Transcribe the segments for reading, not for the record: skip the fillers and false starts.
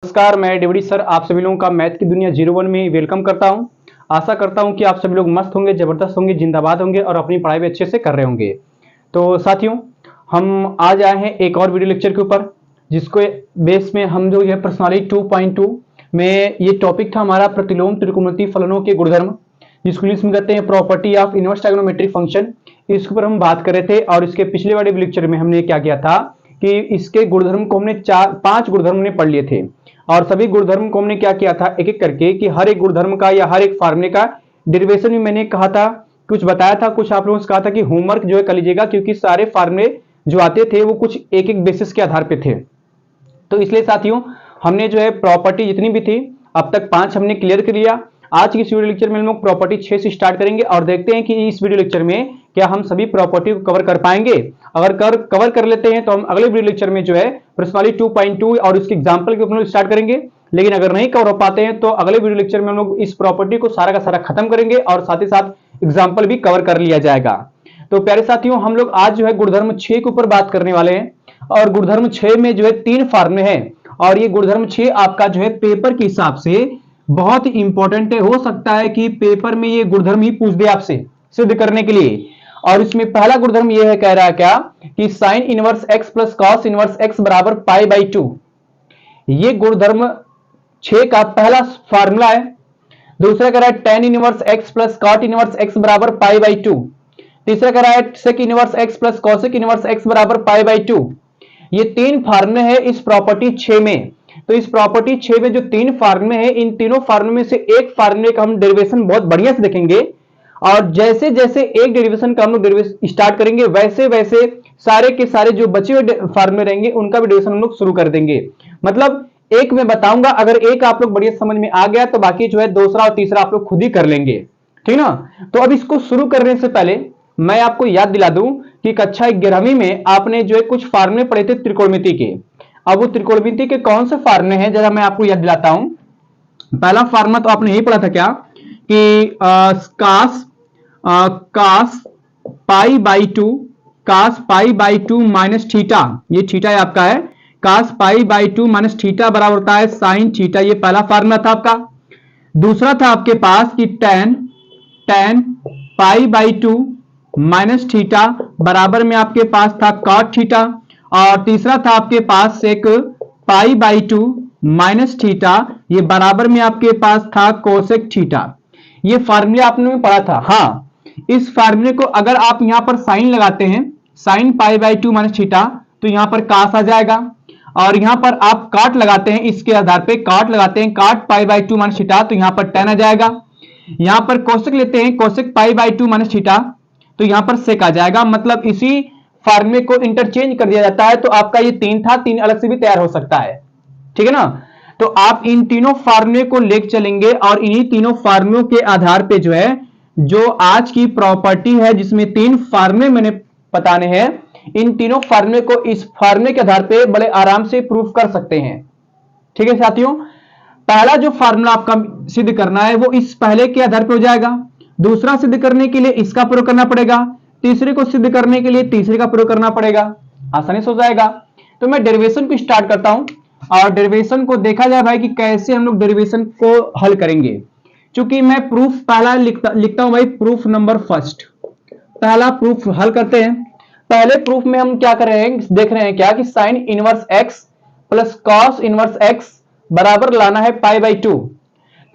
नमस्कार, मैं डिवडी सर आप सभी लोगों का मैथ की दुनिया 01 में वेलकम करता हूं। आशा करता हूं कि आप सभी लोग मस्त होंगे, जबरदस्त होंगे, जिंदाबाद होंगे और अपनी पढ़ाई भी अच्छे से कर रहे होंगे। तो साथियों, हम आज आए हैं एक और वीडियो लेक्चर के ऊपर, जिसको बेस में हम जो है पर्सनालिटी 2.2 में ये टॉपिक था हमारा प्रतिलोम त्रिकोणमितीय फलनों के गुणधर्म, जिसको इंग्लिश में कहते हैं property of inverse trigonometric function. इसके ऊपर हम बात कर रहे थे और इसके पिछले वाले लेक्चर में हमने क्या किया था कि इसके गुणधर्म को हमने 5 गुणधर्म ने पढ़ लिए थे और सभी गुणधर्म को हमने क्या किया था एक एक करके कि हर एक गुणधर्म का या हर एक फार्मूले का डेरिवेशन भी मैंने कहा था, कुछ बताया था, कुछ आप लोगों से कहा था कि होमवर्क जो है कर लीजिएगा, क्योंकि सारे फार्मूले जो आते थे वो कुछ एक एक बेसिस के आधार पे थे। तो इसलिए साथियों, हमने जो है प्रॉपर्टी जितनी भी थी अब तक 5 हमने क्लियर कर लिया। आज की इस वीडियो लेक्चर में हम लोग प्रॉपर्टी 6 से स्टार्ट करेंगे और देखते हैं कि इस वीडियो लेक्चर में क्या हम सभी प्रॉपर्टी को कवर कर पाएंगे। अगर कवर कर लेते हैं तो हम अगले वीडियो लेक्चर में जो है पर्सनालिटी 2.2 और उसके एग्जांपल के ऊपर स्टार्ट करेंगे। लेकिन अगर नहीं कवर हो पाते हैं तो अगले वीडियो लेक्चर में हम लोग इस प्रॉपर्टी को सारा का सारा खत्म करेंगे और साथ ही साथ एग्जाम्पल भी कवर कर लिया जाएगा। तो प्यारे साथियों, हम लोग आज जो है गुणधर्म 6 के ऊपर बात करने वाले हैं और गुणधर्म 6 में जो है 3 फार्मूले हैं और ये गुणधर्म 6 आपका जो है पेपर के हिसाब से बहुत ही इंपॉर्टेंट है। हो सकता है कि पेपर में ये गुणधर्म ही पूछ दे आपसे सिद्ध करने के लिए। और इसमें पहला गुणधर्म ये है, कह रहा है क्या कि sine inverse x plus cos inverse x बराबर पाई/2। ये गुणधर्म 6 का पहला फार्मूला है। दूसरा कह रहा है tan inverse x plus cot inverse x बराबर पाई/2। तीसरा कह रहा है sec inverse x plus cosec inverse x बराबर पाई/2। ये 3 फार्मूले हैं इस प्रॉपर्टी 6 में। तो इस प्रॉपर्टी 6 में जो 3 फार्मूले हैं, इन तीनों फार्मूले में से एक फार्मूले का हम डेरिवेशन बहुत बढ़िया से देखेंगे और जैसे जैसे एक डेरिवेशन का हम लोग डेरिवेशन स्टार्ट करेंगे वैसे वैसे सारे के सारे जो बचे हुए फार्मूले रहेंगे उनका भी डेरिवेशन हम लोग शुरू कर देंगे। मतलब एक मैं बताऊंगा, अगर एक आप लोग बढ़िया समझ में आ गया तो बाकी जो है दूसरा और तीसरा आप लोग खुद ही कर लेंगे, ठीक ना। तो अब इसको शुरू करने से पहले मैं आपको याद दिला दूं कि कक्षा 11वीं में आपने जो है कुछ फार्मूले पढ़े थे त्रिकोणमिति के। अब वो त्रिकोणमिति के कौन से फार्मूले हैं जरा मैं आपको याद दिलाता हूं। पहला फार्मूला तो आपने यही पढ़ा था क्या कि कास पाई/2 माइनस थीटा, ये थीटा है आपका, है कास पाई/2 माइनस थीटा बराबर होता है साइन थीटा। ये पहला फार्मूला था आपका। दूसरा था आपके पास कि टेन पाई/2 माइनस थीटा बराबर में आपके पास था कॉट थीटा। और तीसरा था आपके पास सेक पाई/2 माइनस थीटा, ये बराबर में आपके पास था कोसेक थीटा। ये फार्मूले आपने पढ़ा था। हाँ, इस फार्मूले को अगर आप यहां पर साइन लगाते हैं, साइन पाई/2 माइनस थीटा, तो यहां पर कास आ जाएगा और यहां पर आप काट लगाते हैं, इसके आधार पे काट लगाते हैं, काट पाई/2 माइनस थीटा, तो यहां पर टेन आ जाएगा। यहां पर कोसेक लेते हैं, कोसेक पाई/2 माइनस थीटा, तो यहां पर सेक आ जाएगा। मतलब इसी फार्मूले को इंटरचेंज कर दिया जाता है। तो आपका ये 3 था, 3 अलग से भी तैयार हो सकता है, ठीक है ना। तो आप इन तीनों फार्मूले को लेकर चलेंगे और इन्हीं तीनों फार्मूलों के आधार पे जो है जो आज की प्रॉपर्टी है जिसमें 3 फार्मूले मैंने बताने हैं, इन तीनों फार्मूले को इस फार्मूले के आधार पे बड़े आराम से प्रूफ कर सकते हैं, ठीक है साथियों। पहला जो फार्मूला आपका सिद्ध करना है वो इस पहले के आधार पर हो जाएगा। दूसरा सिद्ध करने के लिए इसका प्रयोग करना पड़ेगा। तीसरे को सिद्ध करने के लिए तीसरे का प्रयोग करना पड़ेगा। आसानी से हो जाएगा। तो मैं डेरिवेशन को स्टार्ट करता हूं और डेरिवेशन को देखा जाए भाई कि कैसे हम लोग डेरिवेशन को हल करेंगे। क्योंकि मैं प्रूफ पहला लिखता हूं भाई, प्रूफ नंबर फर्स्ट। पहला प्रूफ हल करते हैं। पहले प्रूफ में हम क्या कर रहे हैं, देख रहे हैं क्या कि sine inverse x plus cos inverse x बराबर लाना है पाई/2।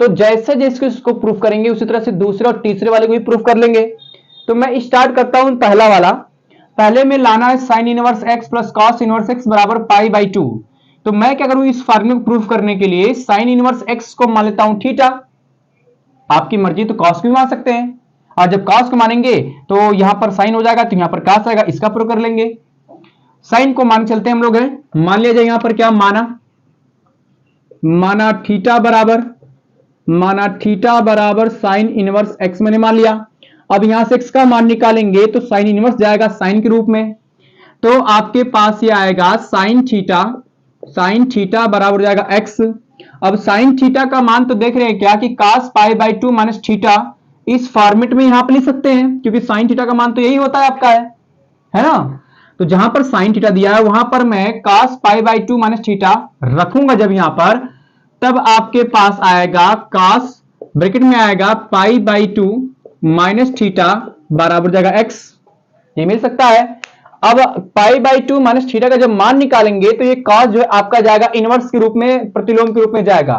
तो जैसे जैसे इसको प्रूफ करेंगे उसी तरह से दूसरे और तीसरे वाले को भी प्रूफ कर लेंगे। तो मैं स्टार्ट करता हूं पहला वाला। पहले में लाना है sign inverse x plus cos inverse x बराबर पाई/2। तो मैं क्या करूं, इस फार्मूले को प्रूफ करने के लिए साइन इनवर्स एक्स को मान लेता हूं थीटा। आपकी मर्जी, तो कॉस भी मान सकते हैं और जब कॉस को मानेंगे तो यहां पर साइन हो जाएगा, तो यहां पर कॉस आएगा, इसका प्रयोग कर लेंगे। साइन को मान चलते हैं हम लोग, है मान लिया जाए यहां पर क्या माना थीटा बराबर साइन इनवर्स एक्स मैंने मान लिया। अब यहां से x का मान निकालेंगे तो साइन इनवर्स जाएगा साइन के रूप में। तो आपके पास ये आएगा साइन थीटा बराबर हो जाएगा x। अब साइन थीटा का मान तो देख रहे हैं क्या कि cos पाई/2 माइनस थीटा, इस फॉर्मेट में यहां पर लिख सकते हैं क्योंकि साइन थीटा का मान तो यही होता है आपका, है ना। तो जहां पर साइन थीटा दिया है वहां पर मैं cos पाई/2 माइनस थीटा रखूंगा जब यहां पर, तब आपके पास आएगा cos, ब्रैकेट में आएगा पाई बाई 2 माइनस थीटा बराबर जाएगा x। ये मिल सकता है। अब पाई बाई 2 माइनस थीटा का जब मान निकालेंगे तो ये cos जो है आपका जाएगा इनवर्स के रूप में, प्रतिलोम के रूप में जाएगा।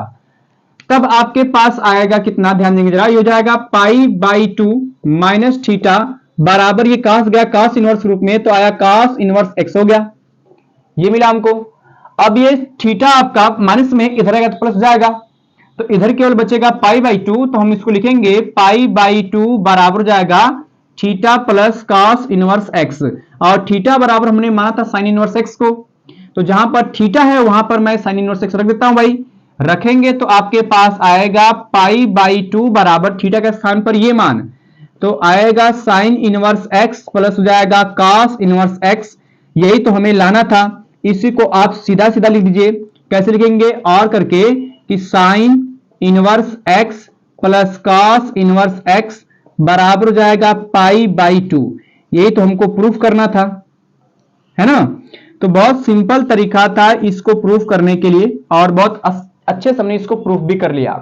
तब आपके पास आएगा कितना, ध्यान देंगे जरा, ये हो जाएगा पाई बाई 2 माइनस थीटा बराबर, ये cos गया cos इनवर्स रूप में, तो आया cos इनवर्स x हो गया। ये मिला हमको। अब ये थीटा आपका माइनस में इधर आएगा तो प्लस जाएगा, तो इधर केवल बचेगा पाई बाई 2, तो हम इसको लिखेंगे पाई बाई 2 बराबर जाएगा theta plus cos inverse x, और थीटा बराबर हमने माना था sin इनवर्स x को, तो जहां पर थीटा है वहां पर मैं sin इनवर्स x रख देता हूं भाई। रखेंगे तो आपके पास आएगा पाई बाई 2 बराबर थीटा के स्थान पर ये मान, तो आएगा sin इनवर्स x प्लस हो जाएगा cos इनवर्स x। यही तो हमें लाना था। इसी को आप सीधा सीधा लिख दीजिए। कैसे लिखेंगे, और करके कि sin inverse x plus cos inverse x बराबर हो जाएगा पाई बाई 2। यही तो हमको प्रूफ करना था, है ना। तो बहुत सिंपल तरीका था इसको प्रूफ करने के लिए, और बहुत अच्छे से हमने इसको प्रूफ भी कर लिया।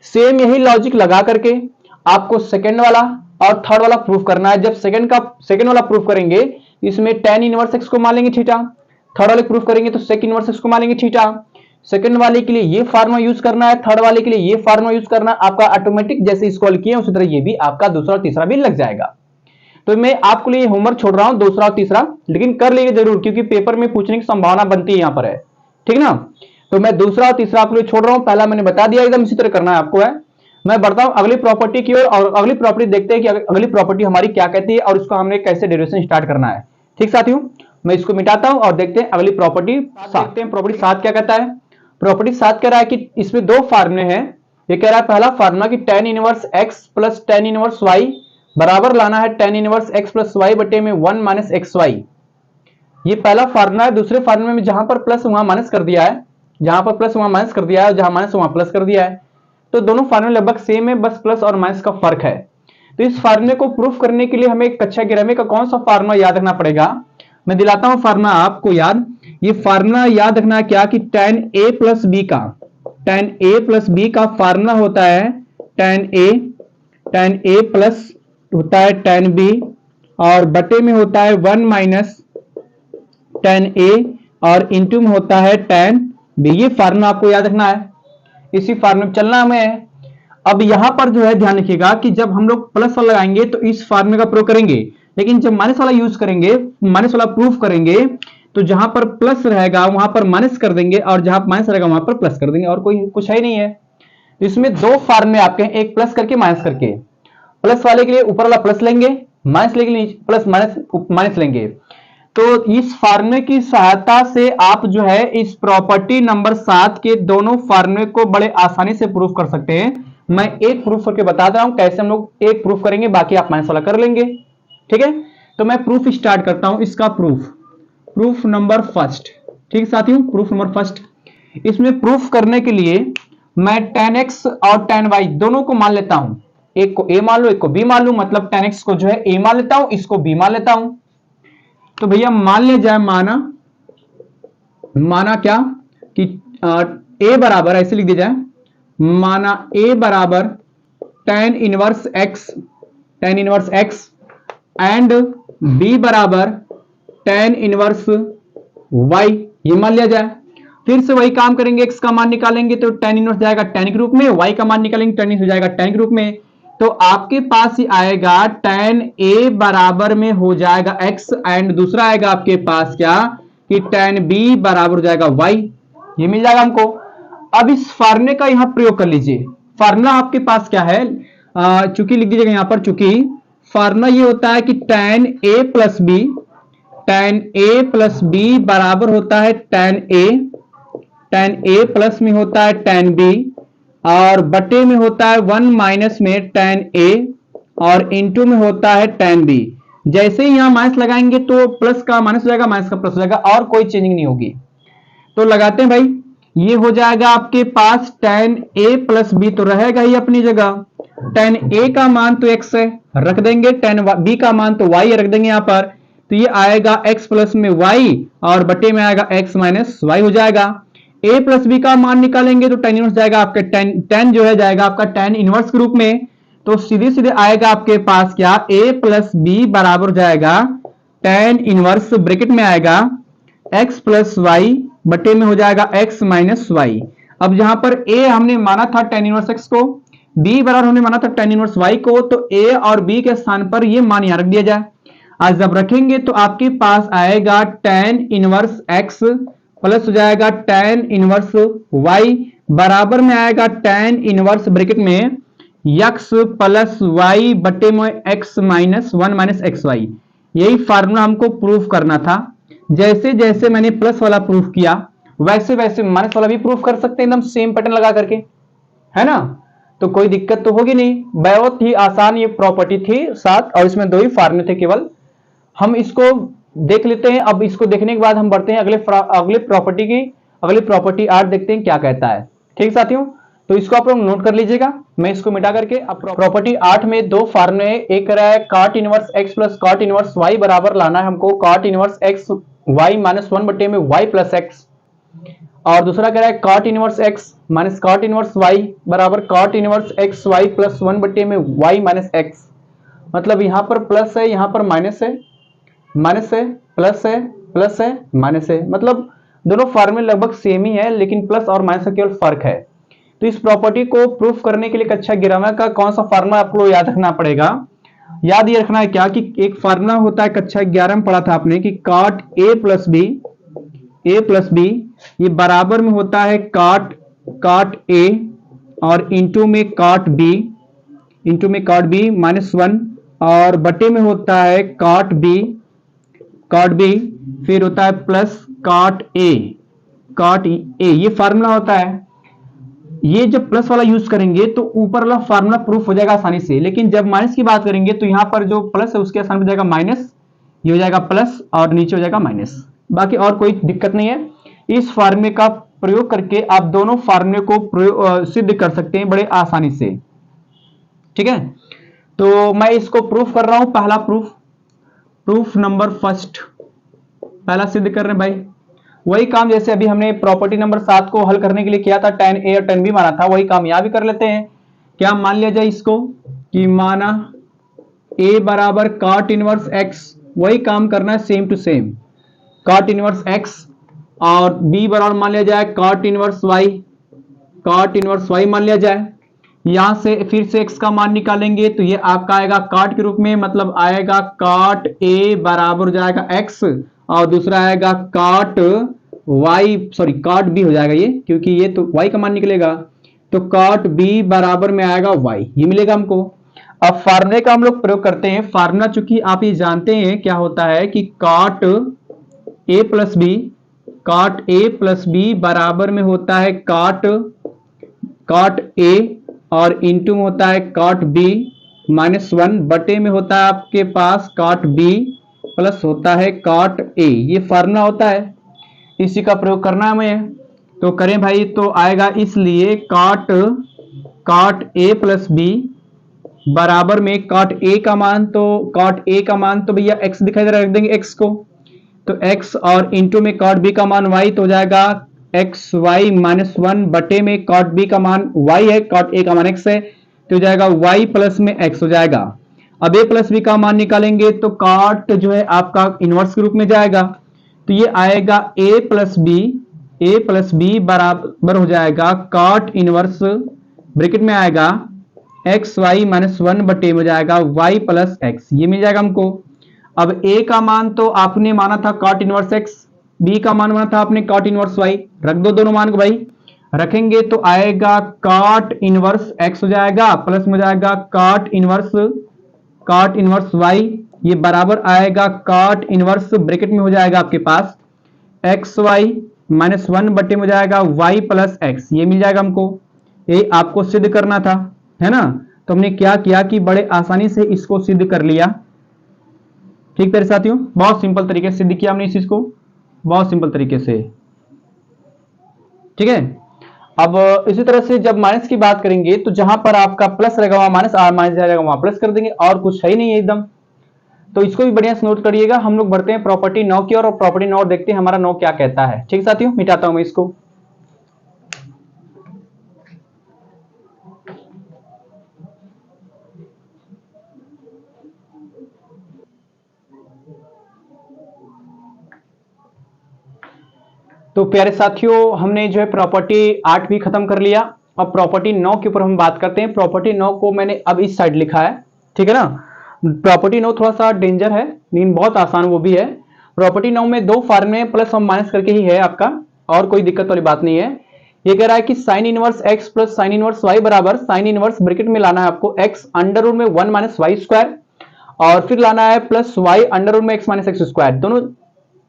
सेम यही लॉजिक लगा करके आपको सेकंड वाला और थर्ड वाला प्रूफ करना है। जब सेकंड वाला प्रूफ करेंगे, इसमें tan इनवर्स x को मान लेंगे थीटा, थर्ड वाले प्रूफ करेंगे तो sec इनवर्स x को मान लेंगे थीटा। सेकंड वाले के लिए ये फार्मूला यूज करना है, थर्ड वाले के लिए ये फार्मूला यूज करना है। आपका ऑटोमेटिक जैसे इसको हल किए उसी तरह ये भी आपका दूसरा और तीसरा भी लग जाएगा। तो मैं आपके लिए होमवर्क छोड़ रहा हूं दूसरा और तीसरा, लेकिन कर लीजिए जरूर, क्योंकि पेपर में पूछने की संभावना बनती है यहां पर है, ठीक ना। तो मैं दूसरा और तीसरा आपके लिए छोड़ रहा हूं, पहला मैंने बता दिया, एकदम इसी तरह करना है आपको है। मैं बढ़ता हूं अगली प्रॉपर्टी की ओर, और अगली प्रॉपर्टी देखते हैं कि अगली प्रॉपर्टी हमारी क्या कहती है और उसको हमने कैसे डेरिवेशन स्टार्ट करना है। ठीक साथियों, मैं इसको मिटाता हूं और देखते हैं अगली प्रॉपर्टी 7। प्रॉपर्टी 7 क्या कहता है। प्रॉपर्टी 7 कह रहा है कि इसमें दो फार्मूले हैं। ये कह रहा है पहला फार्मूला कि tan inverse x plus tan inverse y बराबर लाना है tan inverse x plus y बटे में 1 माइनस एक्स वाई। ये पहला फार्मूला है। दूसरे फार्मूले में जहां पर प्लस वहां माइनस कर दिया है, जहां पर प्लस वहां माइनस कर दिया है, जहां माइनस वहां प्लस कर दिया है। तो दोनों फार्मूले लगभग सेम है, बस प्लस और माइनस का फर्क है। तो इस फार्मूले को प्रूफ करने के लिए हमें कक्षा 11 का कौन सा फार्मूला याद रखना पड़ेगा, मैं दिलाता हूं फार्मूला आपको याद। ये फार्मूला याद रखना क्या कि tan a प्लस बी का फार्मूला होता है tan a प्लस होता है tan b, और बटे में होता है 1 माइनस tan a, और इंटू में होता है tan b। ये फार्मूला आपको याद रखना है, इसी फार्मूले में चलना हमें। अब यहां पर जो है ध्यान रखिएगा कि जब हम लोग प्लस वाला लगाएंगे तो इस फार्मूले का प्रयोग करेंगे, लेकिन जब माइनस वाला यूज करेंगे, माइनस वाला प्रूफ करेंगे, तो जहां पर प्लस रहेगा वहां पर माइनस कर देंगे, और जहां माइनस रहेगा वहां पर प्लस कर देंगे, और कोई कुछ है ही नहीं है। तो इसमें दो फार्मूले आपके हैं, एक प्लस करके माइनस करके। प्लस वाले के लिए ऊपर वाला प्लस लेंगे, माइनस लेके लिए प्लस माइनस लेंगे। तो इस फार्मूले की सहायता से आप जो है इस प्रॉपर्टी नंबर 7 के दोनों फार्मूले को बड़े आसानी से प्रूफ कर सकते हैं। मैं एक प्रूफ करके बता रहा हूं कैसे हम लोग एक प्रूफ करेंगे, बाकी आप माइनस वाला कर लेंगे, ठीक है। तो मैं प्रूफ स्टार्ट करता हूं इसका। प्रूफ नंबर फर्स्ट, ठीक साथियों, प्रूफ नंबर फर्स्ट। इसमें प्रूफ करने के लिए मैं tan x और tan y दोनों को मान लेता हूं। एक को a मान लो, एक को b मान लो, मतलब tan x को जो है a मान लेता हूं, इसको b मान लेता हूं। तो भैया मान लिया जाए, माना क्या कि a बराबर, ऐसे लिख दिया जाए, माना a बराबर tan inverse x and b बराबर tan इनवर्स y, ये मान लिया जाए। फिर से वही काम करेंगे, x का मान निकालेंगे तो tan इनवर्स जाएगा tan के रूप में, y का मान निकालेंगे tan इनवर्स जाएगा tan के रूप में। तो आपके पास ही आएगा tan a बराबर में हो जाएगा x, एंड दूसरा आएगा आपके पास क्या कि tan b बराबर हो जाएगा y। ये मिल जाएगा हमको। अब इस फार्मूले का यहां प्रयोग कर लीजिए। फार्मूला आपके पास क्या है, चूंकि लिख दीजिएगा यहां पर, चूंकि फार्मूला ये होता है कि tan a प्लस b बराबर होता है tan a प्लस में होता है tan b, और बटे में होता है 1 माइनस में tan a, और इंटू में होता है tan b। जैसे ही यहां माइनस लगाएंगे तो प्लस का माइनस हो जाएगा, माइनस का प्लस हो जाएगा, और कोई चेंजिंग नहीं होगी। तो लगाते हैं भाई, ये हो जाएगा आपके पास tan a प्लस b, तो रहेगा ही अपनी जगह। tan a का मान तो x है, रख देंगे, tan b का मान तो y रख देंगे यहां पर। तो ये आएगा x प्लस में y, और बटे में आएगा x माइनस y हो जाएगा। ए प्लस बी का मान निकालेंगे तो tan इनवर्स जाएगा आपका tan जो है जाएगा आपका tan इनवर्स के रूप में। तो सीधे सीधे आएगा आपके पास क्या, a प्लस बी बराबर जाएगा tan इनवर्स ब्रैकेट में आएगा x प्लस वाई बटे में हो जाएगा x माइनस वाई। अब जहां पर a हमने माना था tan इनवर्स x को, b बराबर हमने माना था tan इनवर्स y को, तो a और b के स्थान पर ये मान यहां रख दिया जाए। आज जब रखेंगे तो आपके पास आएगा tan इनवर्स x प्लस हो जाएगा tan इनवर्स y बराबर में आएगा tan इनवर्स ब्रैकेट में x प्लस वाई बटे में x minus 1 minus x y. यही फार्मूला हमको प्रूफ करना था। जैसे जैसे मैंने प्लस वाला प्रूफ किया वैसे वैसे माइनस वाला भी प्रूफ कर सकते हैं, एकदम सेम पैटर्न लगा करके, है ना। तो कोई दिक्कत तो होगी नहीं, बहुत ही आसान ये प्रॉपर्टी थी साथ, और इसमें दो ही फार्मूले थे केवल। हम इसको देख लेते हैं। अब इसको देखने के बाद हम बढ़ते हैं अगले प्रॉपर्टी 8 देखते हैं क्या कहता है। ठीक साथियों, तो इसको आप लोग नोट कर लीजिएगा। मैं इसको मिटा करके अब प्रॉपर्टी 8 में दो फार्मूले, एक कह रहा है cot inverse x plus cot inverse y बराबर लाना है हमको cot inverse x y minus 1 बटे में y प्लस x, और दूसरा कह रहा है cot inverse x minus cot inverse y बराबर cot inverse x y plus 1 बटे में y माइनस x। मतलब यहां पर प्लस है, यहां पर माइनस है, माइनस है, प्लस है, प्लस है, माइनस है। मतलब दोनों फार्मूले लगभग सेम ही है, लेकिन प्लस और माइनस का केवल फर्क है। तो इस प्रॉपर्टी को प्रूफ करने के लिए कक्षा 11 का कौन सा फार्मूला आपको याद रखना पड़ेगा? याद ये रखना है क्या कि एक फार्मूला होता है, कक्षा 11 में पढ़ा था आपने कि cot a प्लस बी ये बराबर में होता है cot a और इंटू में cot b माइनस 1 और बटे में होता है cot b फिर होता है प्लस cot a ये फार्मूला होता है। ये जब प्लस वाला यूज करेंगे तो ऊपर वाला फार्मूला प्रूफ हो जाएगा आसानी से, लेकिन जब माइनस की बात करेंगे तो यहां पर जो प्लस है उसके स्थान पर जाएगा माइनस, ये हो जाएगा प्लस और नीचे हो जाएगा माइनस। बाकी और कोई दिक्कत नहीं है। इस फार्मूले का प्रयोग करके आप दोनों फार्मूले को सिद्ध कर सकते हैं बड़े आसानी से। ठीक है, तो मैं इसको प्रूफ कर रहा हूं। पहला प्रूफ नंबर फर्स्ट, पहला सिद्ध कर रहे हैं भाई। वही काम जैसे अभी हमने प्रॉपर्टी नंबर 7 को हल करने के लिए किया था, tan a और tan b माना था, वही काम यहां भी कर लेते हैं। क्या मान लिया जाए इसको कि माना a बराबर cot इनवर्स x, वही काम करना है same to same, cot inverse x, और b बराबर मान लिया जाए cot इनवर्स y मान लिया जाए। यहां से फिर से x का मान निकालेंगे तो ये आपका आएगा cot के रूप में, मतलब आएगा cot a बराबर हो जाएगा x और दूसरा आएगा cot b हो जाएगा ये, क्योंकि ये तो y का मान निकलेगा, तो cot b बराबर में आएगा y, ये मिलेगा हमको। अब फार्मूले का हम लोग प्रयोग करते हैं। फार्मूला चूंकि आप ये जानते हैं क्या होता है कि cot a प्लस b बराबर में होता है cot a और इंटू में होता है cot b माइनस 1 बटे में होता है आपके पास cot b प्लस होता है cot a। ये फार्मूला होता है, इसी का प्रयोग करना है हमें। तो करें भाई, तो आएगा इसलिए cot a प्लस b बराबर में cot a का मान तो भैया x दिखाई दे रहा है, रख देंगे x को, तो x और इंटू में cot b का मान y, तो हो जाएगा एक्स वाई माइनस 1 बटे में cot b का मान y है, cot a का मान x है, तो हो जाएगा y प्लस में x हो जाएगा। अब a प्लस बी का मान निकालेंगे तो cot जो है आपका इनवर्स के रूप में जाएगा, तो ये आएगा a प्लस बी बराबर हो जाएगा cot इनवर्स ब्रैकेट में आएगा एक्स वाई माइनस 1 बटे में जाएगा y प्लस एक्स, ये मिल जाएगा हमको। अब a का मान तो आपने माना था cot इनवर्स x, b का मान माना था आपने cot इनवर्स y, रख दो दोनों मान को भाई। रखेंगे तो आएगा cot इनवर्स x हो जाएगा प्लस में जाएगा cot इनवर्स y, ये बराबर आएगा cot इनवर्स ब्रैकेट में हो जाएगा आपके पास एक्स वाई माइनस 1 बटे में हो जाएगा y प्लस एक्स, ये मिल जाएगा हमको। ये आपको सिद्ध करना था, है ना। तो हमने क्या किया कि बड़े आसानी से इसको सिद्ध कर लिया। ठीक मेरे साथियों, बहुत सिंपल तरीके से सिद्ध किया हमने इस चीज को, बहुत सिंपल तरीके से। ठीक है, अब इसी तरह से जब माइनस की बात करेंगे तो जहां पर आपका प्लस रहेगा वहां माइनस, और माइनस जाएगा वहां प्लस कर देंगे, और कुछ है ही नहीं है एकदम। तो इसको भी बढ़िया से नोट करिएगा। हम लोग बढ़ते हैं प्रॉपर्टी 9 की ओर, और प्रॉपर्टी 9 देखते हैं हमारा 9 क्या कहता है। ठीक साथियों, मिटाता हूं मैं इसको। तो प्यारे साथियों, हमने जो है प्रॉपर्टी 8 भी खत्म कर लिया। अब प्रॉपर्टी 9 के ऊपर हम बात करते हैं। प्रॉपर्टी 9 को मैंने अब इस साइड लिखा है, ठीक है ना। प्रॉपर्टी 9 थोड़ा सा डेंजर है लेकिन बहुत आसान वो भी है। प्रॉपर्टी 9 में दो फॉर्मूले प्लस और माइनस करके ही है आपका, और कोई दिक्कत वाली बात नहीं है। ये कह रहा है कि sine inverse x plus sine inverse y बराबर साइन इनवर्स ब्रैकेट में लाना है आपको एक्स अंडर रूट में 1 माइनस वाई स्क्वायर, और फिर लाना है प्लस वाई अंडर रूट में एक्स माइनस एक्स स्क्वायर। दोनों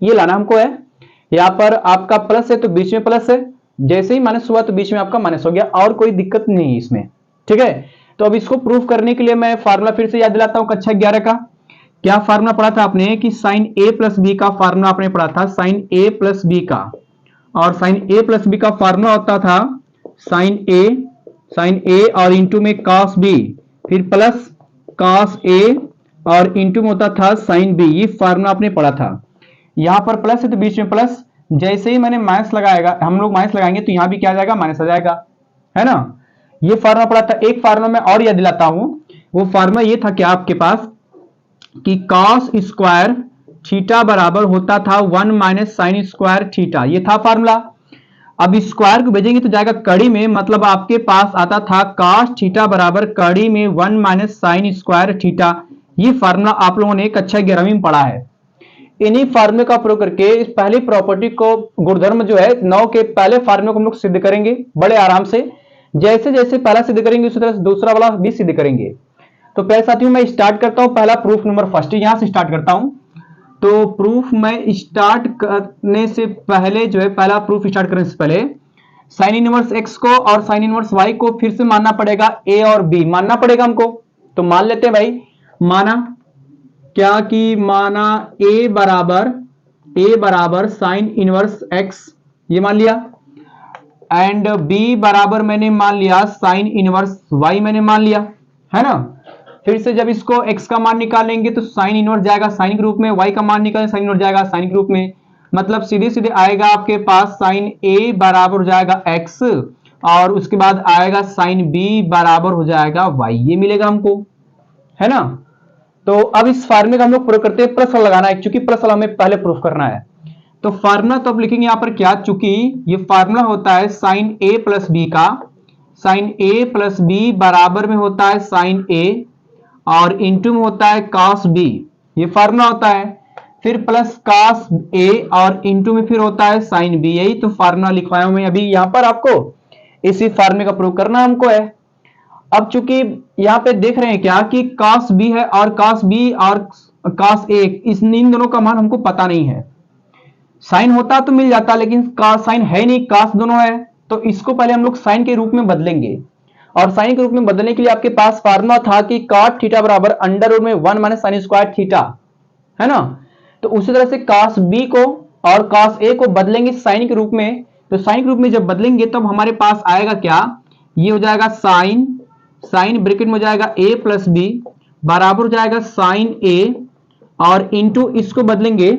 ये लाना हमको है। यहाँ पर आपका प्लस है तो बीच में प्लस है, जैसे ही माइनस हुआ तो बीच में आपका माइनस हो गया, और कोई दिक्कत नहीं है इसमें, ठीक है। तो अब इसको प्रूफ करने के लिए मैं फार्मूला फिर से याद दिलाता हूं कक्षा 11 का। क्या फार्मूला पढ़ा था आपने कि साइन ए प्लस बी का फार्मूला आपने पढ़ा था, साइन ए प्लस बी का, और साइन ए प्लस बी का फार्मूला होता था साइन ए और इंटू में कॉस बी, फिर प्लस कॉस ए और इंटू में होता था साइन बी। ये फार्मूला आपने पढ़ा था। यहां पर प्लस है तो बीच में प्लस, जैसे ही मैंने माइनस लगाएगा, हम लोग माइनस लगाएंगे तो यहां भी क्या आ जाएगा, माइनस आ जाएगा, है ना। ये फार्मूला पढ़ा था। एक फार्मूला मैं और याद दिलाता हूं, वो फार्मूला ये था क्या आपके पास कि कॉस स्क्वायर थीटा बराबर होता था 1 माइनस साइन स्क्वायर थीटा। ये था फार्मूला। अब स्क्वायर को भेजेंगे तो जाएगा कड़ी में, मतलब आपके पास आता था कॉस थीटा बराबर कड़ी में 1 माइनस साइन स्क्वायर थीटा। ये फार्मूला आप लोगों ने कक्षा 11वीं में पढ़ा है। इन्हीं फार्मूले का प्रयोग करके इस पहली प्रॉपर्टी को, गुणधर्म जो है 9 के पहले फार्मूले को हम लोग सिद्ध करेंगे बड़े आराम से। जैसे जैसे पहला सिद्ध करेंगे उसी तरह से दूसरा वाला भी सिद्ध करेंगे। तो पहले साथियों मैं स्टार्ट करता हूं, पहला प्रूफ नंबर फर्स्ट यहां से स्टार्ट करता हूं। तो प्रूफ में स्टार्ट करने से पहले जो है, पहला प्रूफ स्टार्ट करने से पहले साइन इनवर्स एक्स को और साइन इनवर्स वाई को फिर से मानना पड़ेगा, ए और बी मानना पड़ेगा हमको। तो मान लेते हैं भाई, माना क्या कि माना ए बराबर साइन इनवर्स एक्स, ये मान लिया, एंड बी बराबर मैंने मान लिया साइन इनवर्स वाई, मैंने मान लिया, है ना। फिर से जब इसको x का मान निकालेंगे तो साइन इनवर्स जाएगा साइन के रूप में, y का मान निकालेंगे साइन इनवर्स जाएगा साइन के रूप में, मतलब सीधे सीधे आएगा आपके पास साइन a बराबर हो जाएगा x, और उसके बाद आएगा साइन b बराबर हो जाएगा y। ये मिलेगा हमको, है ना। तो अब इस फार्मूले का हम लोग प्रयोग करते हैं, प्लस लगाना है क्योंकि प्लस हमें पहले प्रूफ करना है। तो फार्मूला तो अब लिखेंगे यहां पर क्या, चूंकि ये फार्मूला होता है साइन a प्लस बी का, साइन a प्लस बी बराबर में होता है साइन a और इंटू में होता है कॉस बी, ये फार्मूला होता है। फिर प्लस कॉस ए और इंटू में फिर होता है साइन बी। यही तो फार्मूला लिखवाया हूं मैं अभी यहाँ पर, आपको इसी फार्मूले का प्रयोग करना हमको है। अब चूंकि यहाँ पे देख रहे हैं क्या कि कॉस बी है और कॉस बी और कॉस ए, इन दोनों का मान हमको पता नहीं है। साइन होता तो मिल जाता, लेकिन कॉस साइन है नहीं, कॉस दोनों है, तो इसको पहले हम लोग साइन के रूप में बदलेंगे। और साइन के रूप में बदलने के लिए आपके पास फार्मूला था कि cot थीटा बराबर अंडर रूट में 1 माइनस साइन स्क्वायर थीटा, है ना। तो उसी तरह से cos b को और cos a को बदलेंगे साइन के रूप में। तो साइन के रूप में जब बदलेंगे तब हमारे पास आएगा क्या, ये हो जाएगा साइन ब्रैकेट में हो जाएगा a प्लस बी बराबर हो जाएगा साइन a, और इंटू इसको बदलेंगे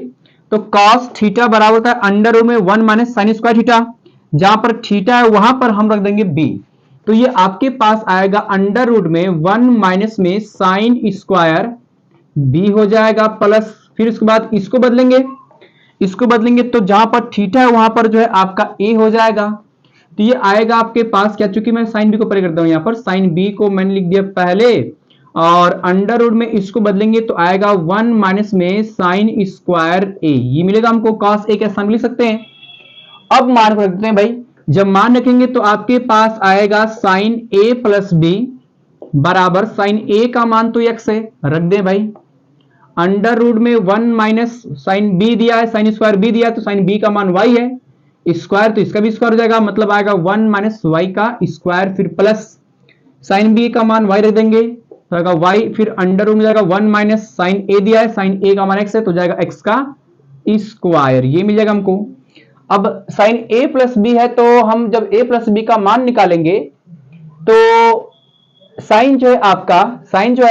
तो cos थीटा बराबर होता है अंडर रूट में 1 माइनस साइन स्क्वायर थीटा। जहां पर थीटा है वहां पर हम रख देंगे b, तो ये आपके पास आएगा अंडर रूट में 1 माइनस में साइन स्क्वायर बी हो जाएगा प्लस, फिर उसके बाद इसको बदलेंगे तो जहां पर थीटा है वहां पर जो है आपका ए हो जाएगा। तो ये आएगा आपके पास क्या, चूंकि मैं साइन बी को परे करता हूं, यहां पर साइन बी को मैंने लिख दिया पहले, और अंडर रूट में इसको बदलेंगे तो आएगा 1 माइनस में साइन स्क्वायर ए, ये मिलेगा हमको। कॉस ए कैसा लिख सकते हैं। अब मान को रखते हैं भाई, जब मान रखेंगे तो आपके पास आएगा साइन a प्लस बी बराबर साइन a का मान तो x है, रख दें भाई, अंडर रूट में 1 माइनस साइन b दिया है, साइन स्क्वायर b दिया है, तो साइन b का मान y है, स्क्वायर तो इसका भी स्क्वायर हो जाएगा, मतलब आएगा 1 माइनस y का स्क्वायर, फिर प्लस साइन b का मान y रख देंगे तो आएगा y, फिर अंडर रूट में जाएगा 1 माइनस साइन a दिया है, साइन a का मान x है, तो जाएगा x का स्क्वायर, ये मिल जाएगा हमको। अब साइन a प्लस बी है, तो हम जब a प्लस बी का मान निकालेंगे तो साइन जो है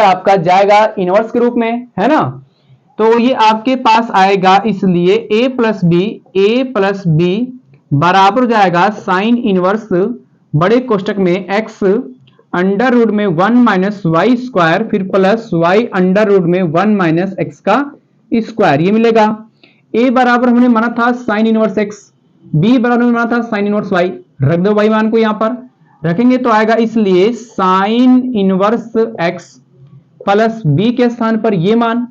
आपका जाएगा इनवर्स के रूप में, है ना। तो ये आपके पास आएगा, इसलिए a प्लस बी बराबर हो जाएगा साइन इनवर्स बड़े कोष्टक में x अंडर रूट में 1 माइनस वाई स्क्वायर, फिर प्लस y अंडर रूट में 1 माइनस x का स्क्वायर, ये मिलेगा। a बराबर हमने माना था साइन इनवर्स x, b बराबर में माना था साइन इनवर्स y, रख दो y मान को यहां पर रखेंगे तो आएगा, इसलिए sine inverse x plus b के स्थान पर ये मान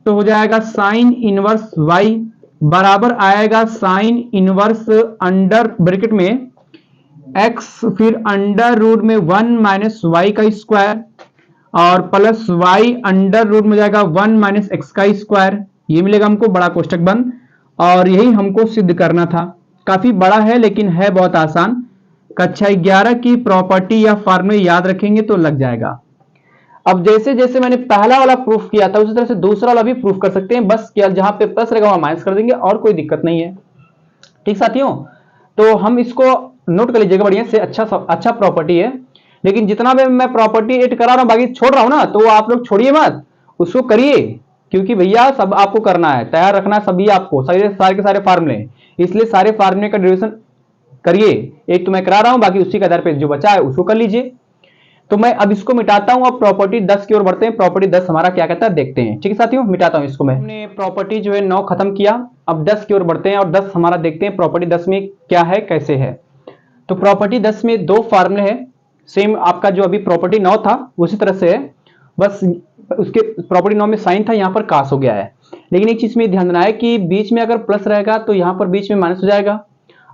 तो हो जाएगा साइन इनवर्स y बराबर आएगा साइन इनवर्स अंडर ब्रैकेट में x फिर अंडर रूट में 1 माइनस वाई का स्क्वायर और प्लस y अंडर रूट में जाएगा 1 माइनस एक्स का स्क्वायर, ये मिलेगा हमको बड़ा कोष्टक बंद। और यही हमको सिद्ध करना था। काफी बड़ा है लेकिन है बहुत आसान। कक्षा 11 की प्रॉपर्टी या फॉर्मूले याद रखेंगे तो लग जाएगा। अब जैसे जैसे मैंने पहला वाला प्रूफ किया था उसी तरह से दूसरा वाला भी प्रूफ कर सकते हैं, बस क्या जहां पे प्लस रहेगा वहां माइनस कर देंगे और कोई दिक्कत नहीं है। ठीक साथियों, तो हम इसको नोट कर लीजिएगा बढ़िया से, अच्छा प्रॉपर्टी है। लेकिन जितना भी मैं प्रॉपर्टी एड करा रहा हूं बाकी छोड़ रहा हूं ना, तो आप लोग छोड़िए मत, उसको करिए, क्योंकि भैया सब आपको करना है, तैयार रखना है सभी आपको, सारे के सारे फार्मूले, इसलिए सारे फार्मूले का डेरिवेशन करिए। एक तो मैं करा रहा हूं, बाकी उसी के आधार पर जो बचा है उसको कर लीजिए। तो मैं अब इसको मिटाता हूं, अब प्रॉपर्टी 10 की ओर बढ़ते हैं। प्रॉपर्टी 10 हमारा क्या कहता है देखते हैं। ठीक है साथियों, मिटाता हूं इसको मैं। हमने प्रॉपर्टी जो है 9 खत्म किया, अब 10 की ओर बढ़ते हैं और 10 हमारा देखते हैं प्रॉपर्टी 10 में क्या है कैसे है। तो प्रॉपर्टी 10 में दो फार्मूले हैं, सेम आपका जो अभी प्रॉपर्टी 9 था उसी तरह से है, बस उसके प्रॉपर्टी 9 में साइन था, यहां पर कास हो गया है। लेकिन एक चीज में ध्यान देना है कि बीच में अगर प्लस रहेगा तो यहां पर बीच में माइनस हो जाएगा,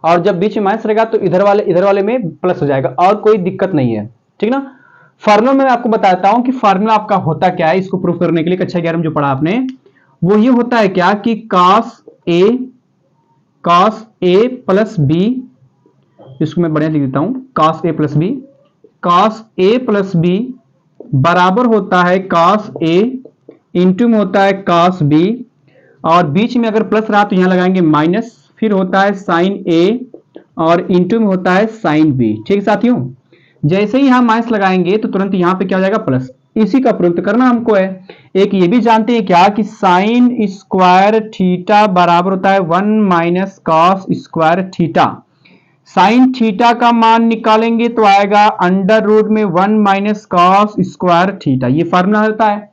और जब बीच में माइनस रहेगा तो इधर वाले में प्लस हो जाएगा, और कोई दिक्कत नहीं है। ठीक ना। फार्मूला में आपको बताता हूं कि फार्मूला आपका होता क्या है, इसको प्रूफ करने के लिए कक्षा 11 में जो पढ़ा आपने वो ये होता है क्या कि cos a प्लस बी, इसको मैं बढ़िया लिख देता हूं, cos a प्लस बी बराबर होता है cos a इंटू में होता है cos b, और बीच में अगर प्लस रहा तो यहां लगाएंगे माइनस, फिर होता है sin a और इंटू में होता है sin b। ठीक साथियों, जैसे ही यहां माइनस लगाएंगे तो तुरंत यहां पे क्या हो जाएगा प्लस, इसी का प्रयोग करना हमको है। एक ये भी जानते हैं क्या कि साइन स्क्वायर थीटा बराबर होता है 1 minus cos square theta. Sine theta का मान निकालेंगे तो आएगा अंडर रूट में 1 माइनस कॉस स्क्वायर थीटा, ये फार्मूला होता है।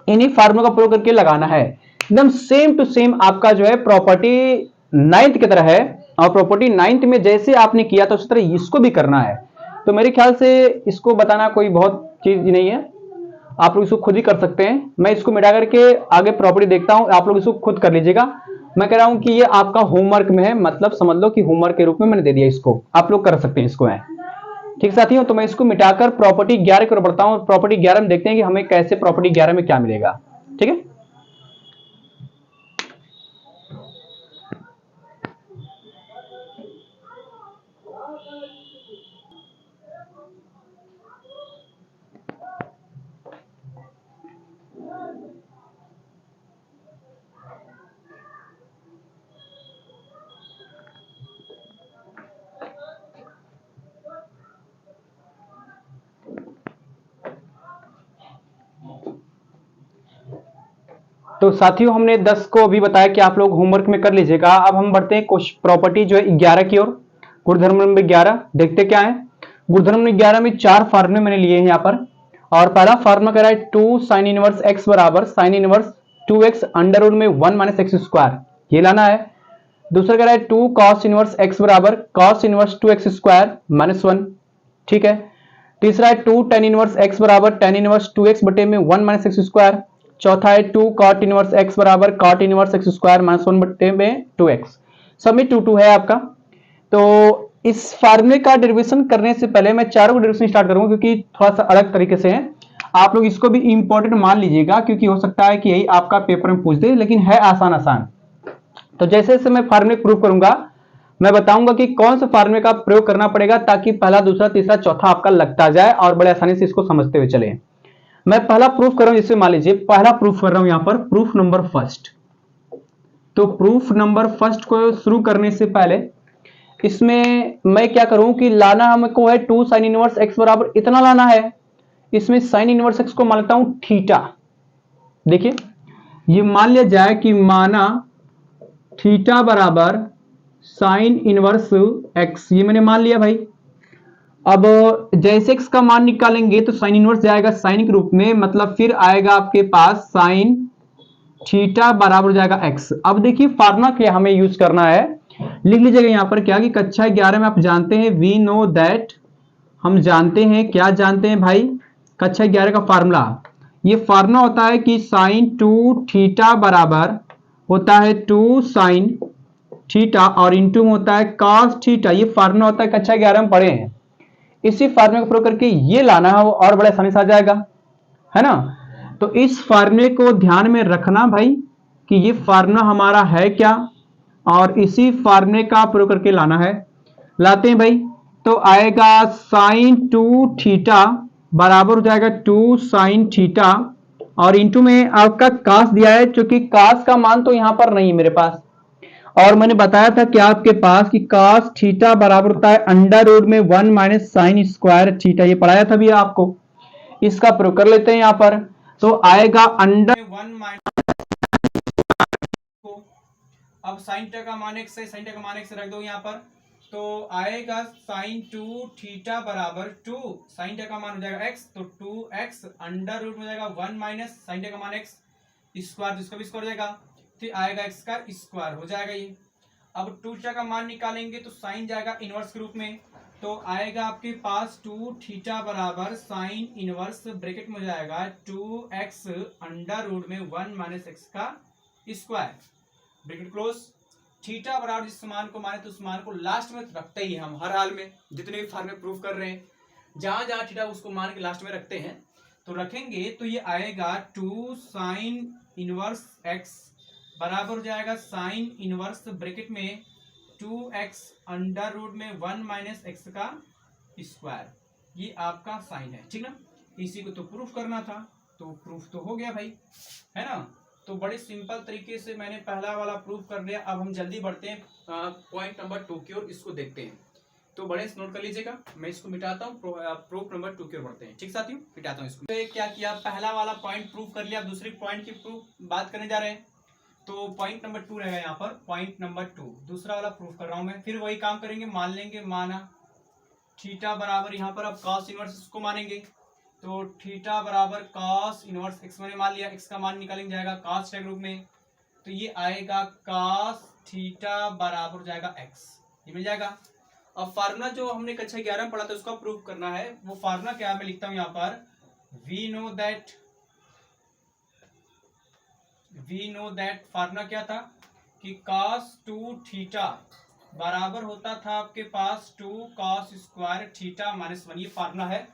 इन्हीं फार्मूला का प्रयोग करके लगाना है, एकदम सेम टू सेम आपका जो है प्रॉपर्टी 9th की तरह है, और प्रॉपर्टी 9th में जैसे आपने किया था उसी तरह इसको भी करना है। तो मेरे ख्याल से इसको बताना कोई बहुत चीज नहीं है, आप लोग इसको खुद ही कर सकते हैं। मैं इसको मिटा करके आगे प्रॉपर्टी देखता हूं, आप लोग इसको खुद कर लीजिएगा। मैं कह रहा हूं कि ये आपका होमवर्क में है, मतलब समझ लो कि होमवर्क के रूप में मैंने दे दिया, इसको आप लोग कर सकते हैं इसको है। ठीक साथियों, तो मैं इसको मिटाकर प्रॉपर्टी 11 की ओर बढ़ता हूं, प्रॉपर्टी 11 में देखते हैं कि हमें कैसे प्रॉपर्टी 11 में क्या मिलेगा। ठीक है, तो साथियों हमने 10 को अभी बताया कि आप लोग होमवर्क में कर लीजिएगा। अब हम बढ़ते हैं प्रॉपर्टी जो है 11 की ओर, गुणधर्म नंबर 11 देखते क्या है। गुणधर्म नंबर 11 में 4 फार्मूले मैंने लिए हैं यहाँ पर, और पहला फार्मूला कह रहा है 2 साइन इनवर्स एक्स बराबर sine inverse 2x under root में 1 माइनस एक्स स्क्वायर, ये लाना है। दूसरा कह रहा है 2 कॉस इनवर्स एक्स बराबर cos inverse 2x square minus 1, ठीक है। तीसरा है 2 टेन इनवर्स एक्स बराबर टेन इनवर्स 2x बटे में 1 माइनस एक्स स्क्वायर। चौथा है 2 कॉट इनवर्स एक्स बराबर cot inverse x square minus 1 बटे में 2x, सब में 2 2 है आपका। तो इस फार्मूले का डेरिवेशन करने से पहले मैं चारों को डेरिवेशन स्टार्ट करूंगा, क्योंकि थोड़ा सा अलग तरीके से है। आप लोग इसको भी इंपॉर्टेंट मान लीजिएगा, क्योंकि हो सकता है कि यही आपका पेपर में पूछ दे, लेकिन है आसान। तो जैसे जैसे मैं फार्मूले प्रूव करूंगा मैं बताऊंगा कि कौन से फार्मूले का प्रयोग करना पड़ेगा, ताकि पहला दूसरा तीसरा चौथा आपका लगता जाए और बड़े आसानी से इसको समझते हुए चले। मैं पहला प्रूफ कर रहा हूं, जिससे मान लीजिए पहला प्रूफ कर रहा हूं यहां पर, प्रूफ नंबर फर्स्ट। तो प्रूफ नंबर फर्स्ट को शुरू करने से पहले इसमें मैं क्या करूं कि लाना हमको है 2 साइन इनवर्स एक्स बराबर इतना लाना है। इसमें साइन इनवर्स एक्स को मान लेता हूं थीटा। देखिए ये मान लिया जाए कि माना थीटा बराबर साइन इनवर्स एक्स, ये मैंने मान लिया भाई। अब जैसे x का मान निकालेंगे तो साइन इनवर्स जाएगा साइन के रूप में, मतलब फिर आएगा आपके पास साइन थीटा बराबर हो जाएगा x। अब देखिए फार्मूला क्या हमें यूज करना है, लिख लीजिएगा यहाँ पर क्या कि कक्षा 11 में आप जानते हैं वी नो दैट, हम जानते हैं, क्या जानते हैं भाई, कक्षा 11 का फार्मूला, ये फार्मूला होता है कि साइन 2 थीटा बराबर होता है 2 साइन थीटा और इंटू में होता है कॉस थीटा। ये फार्मूला होता है, कक्षा 11 में पढ़े हैं। इसी फार्मूले को प्रयोग करके ये लाना है वो और बड़ा आसानी से आ जाएगा, है ना। तो इस फार्मूले को ध्यान में रखना भाई कि ये फार्मूला हमारा है क्या, और इसी फार्मूले का प्रयोग करके लाना है। लाते हैं भाई, तो आएगा साइन 2 थीटा बराबर हो जाएगा 2 साइन थीटा और इंटू में आपका कास दिया है, क्योंकि कास का मान तो यहां पर नहीं है मेरे पास, और मैंने बताया था कि आपके पास कि कास थीटा बराबर होता है अंडर रूट में 1 माइनस साइन स्क्वायर थीटा, ये पढ़ाया था भी आपको। इसका प्रयोग कर लेते हैं यहां पर, तो आएगा अंडर 1 माइनस, अब साइन थीटा का मान x है, साइन थीटा का मान x रख दो यहाँ पर, तो आएगा साइन 2 थीटा बराबर 2 साइन थीटा का मान हो जाएगा x, तो 2x अंडर रूट में जाएगा 1 माइनस साइन थीटा का मान x स्क्वायर, जिसका भी स्क्वायर हो जाएगा, फिर आएगा x का स्क्वायर हो जाएगा ये। अब 2 थीटा का मान निकालेंगे तो साइन जाएगा इनवर्स के रूप में, तो आएगा आपके पास 2 थीटा बराबर साइन इनवर्स ब्रैकेट में हो जाएगा 2x अंडर रूट में 1 माइनस x का स्क्वायर, ब्रैकेट क्लोज। थीटा बराबर जिस मान को माने तो उस मान को लास्ट में रखते ही हम हर हाल में, जितने भी फार्मूले प्रूफ कर रहे हैं जहां जहां थीटा उसको मान के लास्ट में रखते हैं, तो रखेंगे तो ये आएगा 2 साइन इनवर्स x बराबर हो जाएगा साइन इनवर्स ब्रैकेट में 2x अंडर रूट में 1 माइनस x का स्क्वायर, ये आपका साइन है, ठीक ना। इसी को तो प्रूफ करना था, तो प्रूफ तो हो गया भाई, है ना। तो बड़े सिंपल तरीके से मैंने पहला वाला प्रूफ कर लिया। अब हम जल्दी बढ़ते हैं पॉइंट नंबर 2 की ओर, इसको देखते हैं। तो बड़े नोट कर लीजिएगा, मैं इसको मिटाता हूँ, प्रूफ नंबर 2 की ओर बढ़ते हैं, ठीक साथियों, मिटाता हूँ इसको। तो क्या किया, पहला वाला पॉइंट प्रूफ कर लिया, दूसरी पॉइंट की प्रूफ बात करने जा रहे हैं। तो पॉइंट नंबर 2 रहेगा यहाँ पर, पॉइंट नंबर 2 दूसरा वाला प्रूफ कर रहा हूं मैं। फिर वही काम करेंगे, मान लेंगे, माना थीटा बराबर यहाँ पर अब कॉस इनवर्स इसको मानेंगे, तो थीटा बराबर कॉस इनवर्स x मैंने मान लिया, x का मान निकालेंगे जाएगा कॉस के रूप में, तो ये आएगा कॉस थीटा बराबर हो जाएगा x, ये मिल जाएगा। अब फार्मूला जो हमने कक्षा 11 में पढ़ा था उसका प्रूफ करना है, वो फार्मूला क्या है मैं लिखता हूं यहाँ पर, वी नो दैट फार्मूला क्या था कि cos 2 थीटा बराबर होता था आपके पास 2 cos स्क्वायर थीटा माइनस 1, ये फार्मूला है।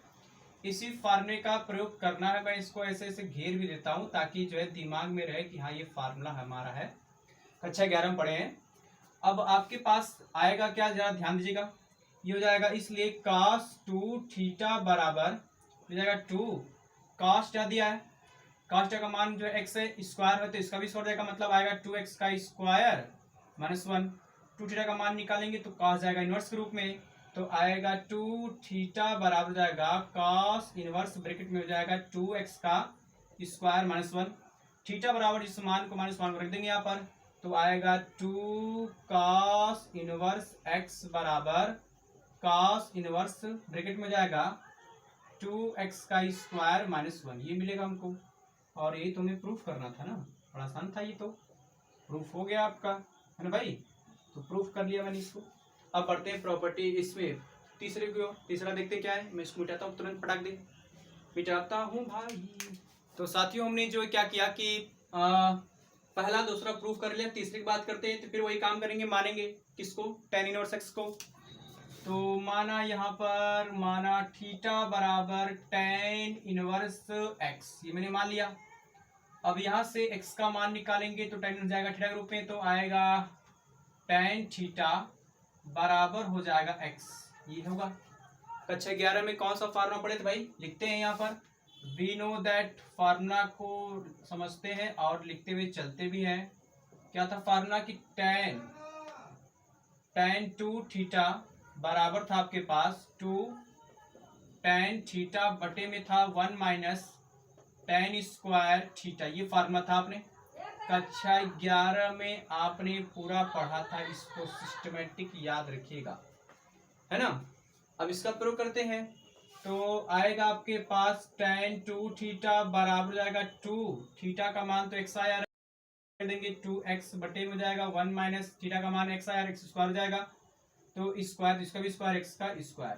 इसी फार्मूले का प्रयोग करना है, मैं इसको ऐसे ऐसे घेर भी देता हूं ताकि जो है दिमाग में रहे कि हाँ ये फार्मूला हमारा है, कक्षा 11 में पढ़े हैं। अब आपके पास आएगा क्या, जरा ध्यान दीजिएगा, ये हो जाएगा, इसलिए cos 2 थीटा बराबर हो जाएगा 2 cos क्या दिया है, cos का मान जो है x है, स्क्वायर है तो इसका भी स्क्वायर जाएगा, मतलब आएगा 2x का स्क्वायर माइनस 1। 2 थीटा का मान निकालेंगे तो cos जाएगा इनवर्स के रूप में, तो आएगा 2 थीटा बराबर हो जाएगा cos इनवर्स ब्रैकेट में हो जाएगा 2x का स्क्वायर माइनस 1। थीटा बराबर इस मान को माइनस 1 रख देंगे यहाँ पर, तो आएगा 2 cos इनवर्स x बराबर cos इनवर्स ब्रैकेट में हो जाएगा 2x का स्क्वायर माइनस 1, ये मिलेगा हमको। और ये तुम्हें प्रूफ करना था ना, बड़ा आसान था, ये तो प्रूफ हो गया आपका, है ना भाई। तो प्रूफ कर लिया मैंने इसको। अब पढ़ते हैं प्रॉपर्टी, इसमें तीसरा देखते क्या है, मैं इसको मिटाता हूँ तुरंत, पटाक दे मिटाता हूँ भाई। तो साथियों हमने जो क्या किया कि पहला दूसरा प्रूफ कर लिया, तीसरी की बात करते हैं, तो फिर वही काम करेंगे, मानेंगे किसको, tan इनवर्स x को। तो माना यहाँ पर, माना थीटा बराबर tan इनवर्स x, ये मैंने मान लिया। अब यहाँ से x का मान निकालेंगे तो tan हो जाएगा थीटा के रूप में, तो आएगा tan थीटा बराबर हो जाएगा x, ये होगा। कक्षा 11 में कौन सा फार्मूला पढ़े थे भाई, लिखते हैं यहाँ पर, वी नो दैट फार्मूला को समझते हैं और लिखते हुए चलते भी हैं। क्या था फार्मूला कि tan 2 थीटा बराबर था आपके पास 2 tan थीटा बटे में था 1 माइनस tan स्क्वायर थीटा, ये फार्मूला था आपने कक्षा 11 में आपने पूरा पढ़ा था, इसको सिस्टमेटिक याद रखिएगा, है ना। अब इसका प्रयोग करते हैं, तो आएगा आपके पास tan 2 थीटा बराबर जाएगा 2 थीटा का मान तो x आया देंगे 2x बटे में हो जाएगा 1 माइनस थीटा का मान x आया, x स्क्वायर हो जाएगा, तो स्क्वायर इसका भी स्क्वायर, x का स्क्वायर,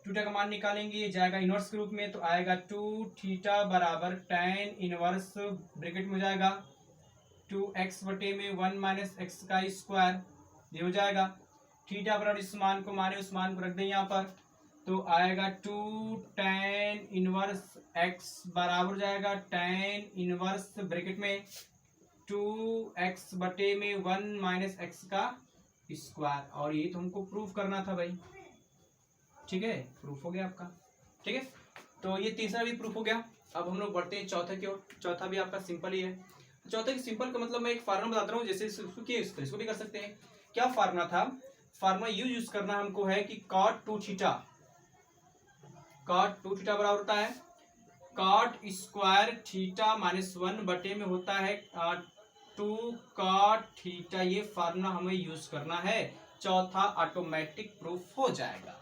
थीटा का मान निकालेंगे, ये जाएगा इनवर्स के रूप में, तो आएगा 2 थीटा बराबर tan इनवर्स ब्रैकेट में हो जाएगा 2x बटे में 1 माइनस एक्स का स्क्वायर, ये हो जाएगा। थीटा बराबर इस मान को माने उस मान को रख दें यहाँ पर, तो आएगा 2 tan इनवर्स x बराबर हो जाएगा tan इनवर्स ब्रैकेट में 2x बटे में 1 माइनस एक्स का स्क्वायर, और ये तो हमको प्रूफ करना था भाई, ठीक है, प्रूफ हो गया आपका, ठीक है। तो ये तीसरा भी प्रूफ हो गया। अब हम लोग बढ़ते हैं चौथे की ओर। चौथा भी आपका सिंपल ही है। चौथे की सिंपल का मतलब मैं एक फार्मूला बताता हूँ, जैसे इसको भी कर सकते हैं। क्या फार्मूला था? फार्मूला यूज करना हमको है कि cot 2 थीटा, cot 2 थीटा बराबर होता है cot स्क्वायर थीटा माइनस 1 बटे में होता है 2 cot थीटा। ये फार्मूला हमें यूज करना है, चौथा ऑटोमेटिक प्रूफ हो जाएगा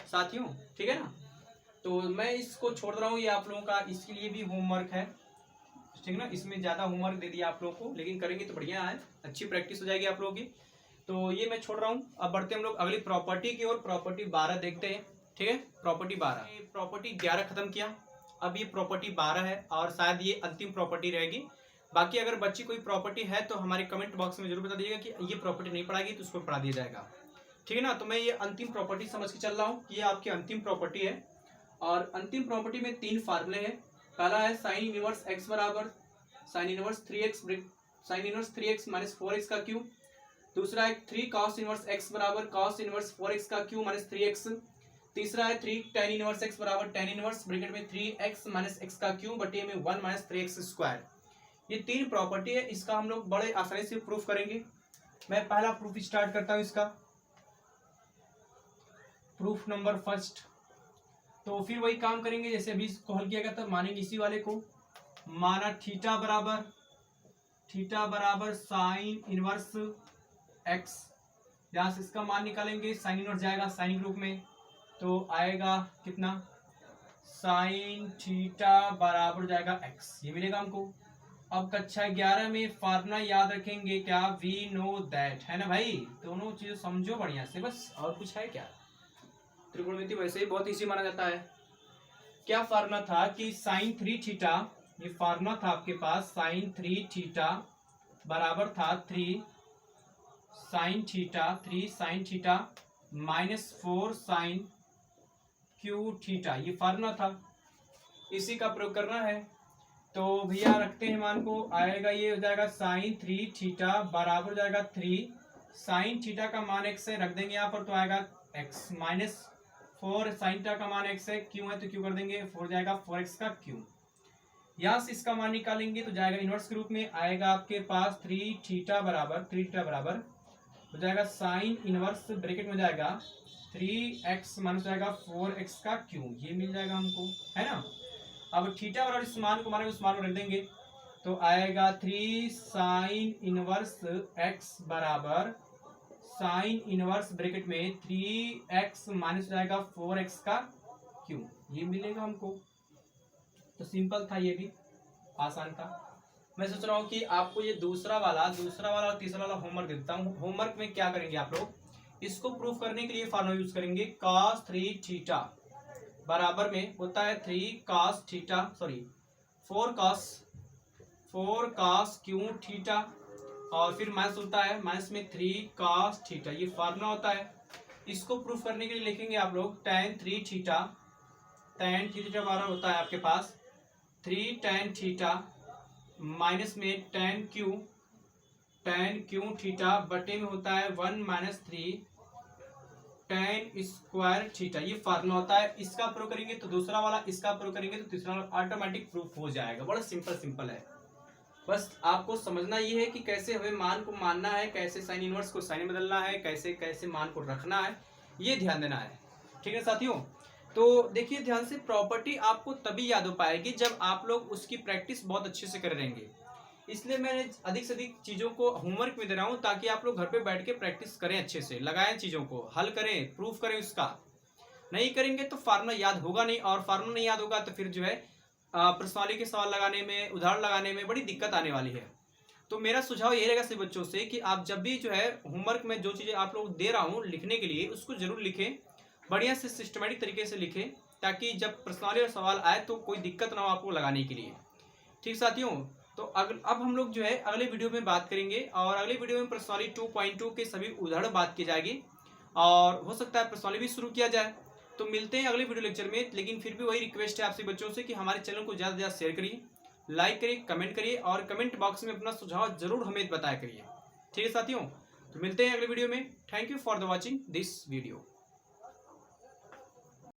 साथियों, ठीक है ना। तो मैं इसको छोड़ रहा हूँ, ये आप लोगों का इसके लिए भी होमवर्क है, ठीक है ना। इसमें ज़्यादा होमवर्क दे दिया आप लोगों को, लेकिन करेंगे तो बढ़िया है, अच्छी प्रैक्टिस हो जाएगी आप लोगों की। तो ये मैं छोड़ रहा हूँ। अब बढ़ते हम लोग अगली प्रॉपर्टी की ओर। प्रॉपर्टी 12 देखते हैं, ठीक है। प्रॉपर्टी 12, प्रॉपर्टी 11 खत्म किया, अब ये प्रॉपर्टी 12 है, और शायद ये अंतिम प्रॉपर्टी रहेगी। बाकी अगर बच्ची कोई प्रॉपर्टी है तो हमारे कमेंट बॉक्स में जरूर बता दीजिएगा कि ये प्रॉपर्टी नहीं पढ़ाएगी तो उसको पढ़ा दिया जाएगा, ठीक है ना। तो मैं ये अंतिम प्रॉपर्टी समझ के चल रहा हूँ कि ये आपकी अंतिम प्रॉपर्टी है, और अंतिम प्रॉपर्टी में 3 फार्मूले हैं। पहला है साइन इनवर्स एक्स बराबर sine inverse 3x minus 4x का क्यूब। दूसरा है 3 cos इनवर्स x बराबर cos इनवर्स 4x का क्यूब माइनस 3x। तीसरा है 3 tan इनवर्स x बराबर tan इनवर्स ब्रैकेट में 3x माइनस x का क्यूब बटे में 1 माइनस 3x स्क्वायर। ये 3 प्रॉपर्टी है, इसका हम लोग बड़े आसानी से प्रूफ करेंगे। मैं पहला प्रूफ स्टार्ट करता हूँ इसका, प्रूफ नंबर फर्स्ट। तो फिर वही काम करेंगे जैसे अभी इसको हल किया गया था, मानेंगे इसी वाले को। माना थीटा बराबर साइन इनवर्स एक्स, यहाँ से इसका मान निकालेंगे, साइन इनवर्स जाएगा साइन के रूप में, तो आएगा कितना, साइन थीटा बराबर जाएगा एक्स, ये मिलेगा हमको। अब कक्षा 11 में फार्मूला याद रखेंगे क्या, वी नो दैट, है ना भाई। दोनों चीजें समझो बढ़िया से, बस और कुछ है क्या। त्रिकोणमिति वैसे ही बहुत इजी माना जाता है। क्या फार्मूला था कि साइन 3 थीटा, ये फार्मूला था आपके पास, साइन 3 थीटा बराबर था 3 sine theta minus 4 sine cube theta, ये फार्मूला था, इसी का प्रयोग करना है। तो भैया रखते हैं मान को, आएगा ये हो जाएगा साइन 3 थीटा बराबर हो जाएगा 3 साइन थीटा का मान x है, रख देंगे यहाँ पर, तो आएगा x माइनस 4 साइन थीटा का मान x है, क्यों है तो क्यों कर देंगे, 4 जाएगा 4x का क्यूब। यहाँ से इसका मान निकालेंगे तो जाएगा इनवर्स के रूप में, आएगा आपके पास 3 थीटा बराबर हो जाएगा साइन इनवर्स ब्रैकेट में हो जाएगा 3x माइनस जाएगा 4x का क्यूब, ये मिल जाएगा हमको, है ना। अब थीटा बराबर इस मान को माने उस मान को रख देंगे, तो आएगा 3 साइन इनवर्स x बराबर साइन इनवर्स ब्रैकेट में 3x माइनस जाएगा 4x का क्यूब, ये मिलेगा हमको। तो सिंपल था, ये भी आसान था। मैं सोच रहा हूँ कि आपको ये दूसरा वाला और तीसरा वाला होमवर्क देता हूँ। होमवर्क में क्या करेंगे आप लोग, इसको प्रूफ करने के लिए फार्मूला यूज करेंगे, cos 3 थीटा बराबर में होता है 4 cos क्यू थीटा, और फिर माइनस होता है, माइनस में 3 cos थीटा, ये फार्मूला होता है। इसको प्रूफ करने के लिए लिखेंगे आप लोग tan 3 थीटा बराबर होता है आपके पास 3 tan थीटा माइनस में tan क्यू थीटा बटे में होता है 1 माइनस 3 tan स्क्वायर थीटा, ये फार्मूला होता है। इसका प्रयोग करेंगे तो दूसरा वाला, इसका प्रयोग करेंगे तो तीसरा वाला, ऑटोमेटिक प्रूफ हो जाएगा। बड़ा सिंपल है, बस आपको समझना ये है कि कैसे हमें मान को मानना है, कैसे साइन इनवर्स को साइन में बदलना है, कैसे कैसे मान को रखना है, ये ध्यान देना है, ठीक है साथियों। तो देखिए ध्यान से, प्रॉपर्टी आपको तभी याद हो पाएगी जब आप लोग उसकी प्रैक्टिस बहुत अच्छे से कर रहेंगे। इसलिए मैं अधिक से अधिक चीज़ों को होमवर्क में दे रहा हूँ, ताकि आप लोग घर पे बैठ के प्रैक्टिस करें, अच्छे से लगाएं, चीज़ों को हल करें, प्रूफ करें। उसका नहीं करेंगे तो फार्मूला याद होगा नहीं, और फार्मूला नहीं याद होगा तो फिर जो है प्रश्नावली के सवाल लगाने में, उदाहरण लगाने में बड़ी दिक्कत आने वाली है। तो मेरा सुझाव ये रहेगा सभी बच्चों से कि आप जब भी जो है होमवर्क में जो चीज़ें आप लोग दे रहा हूँ लिखने के लिए उसको जरूर लिखें, बढ़िया से सिस्टमेटिक तरीके से लिखें, ताकि जब प्रश्नावली और सवाल आए तो कोई दिक्कत ना हो आपको लगाने के लिए। ठीक साथियों, तो अब हम लोग जो है अगले वीडियो में बात करेंगे और अगले वीडियो में प्रश्नावली 2.2 के सभी उदाहरण बात की जाएगी और हो सकता है प्रश्नावली भी शुरू किया जाए। तो मिलते हैं अगले वीडियो लेक्चर में, लेकिन फिर भी वही रिक्वेस्ट है आपसे बच्चों से कि हमारे चैनल को ज़्यादा से ज़्यादा शेयर करिए, लाइक करिए, कमेंट करिए और कमेंट बॉक्स में अपना सुझाव जरूर हमें बताया करिए। ठीक है साथियों, तो मिलते हैं अगले वीडियो में। Thank you for the watching this video.